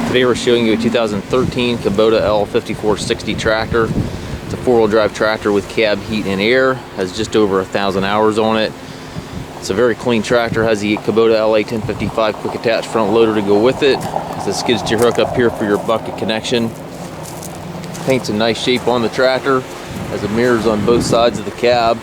Today we're showing you a 2013 Kubota L5460 tractor. It's a four-wheel drive tractor with cab heat and air, has just over 1,000 hours on it. It's a very clean tractor, has the Kubota L5460 quick attach front loader to go with it. Has a skid steer hook up here for your bucket connection. Paint's in nice shape on the tractor, has the mirrors on both sides of the cab.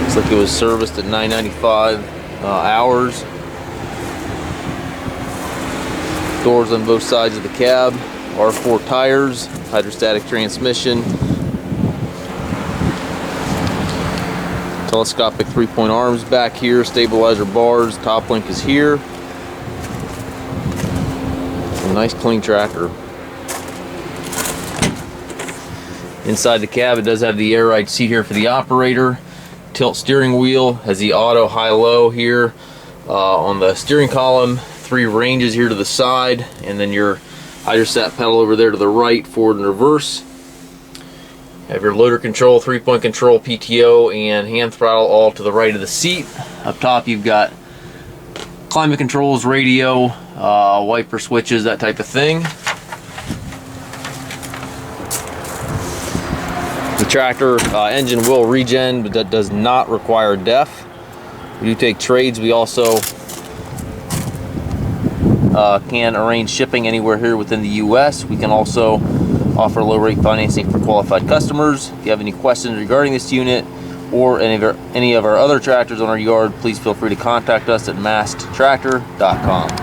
Looks like it was serviced at 995 hours. Doors on both sides of the cab, R4 tires, hydrostatic transmission, telescopic 3-point arms back here, stabilizer bars, top link is here. A nice clean tractor. Inside the cab it does have the air ride seat here for the operator. Tilt steering wheel, has the auto high-low here on the steering column, 3 ranges here to the side, and then your hydrostat pedal over there to the right, forward and reverse. You have your loader control, 3-point control, PTO, and hand throttle all to the right of the seat. Up top you've got climate controls, radio, wiper switches, that type of thing. The tractor engine will regen, but that does not require DEF. We do take trades. We also can arrange shipping anywhere here within the US. We can also offer low rate financing for qualified customers. If you have any questions regarding this unit or any of our other tractors on our yard, please feel free to contact us at masttractor.com.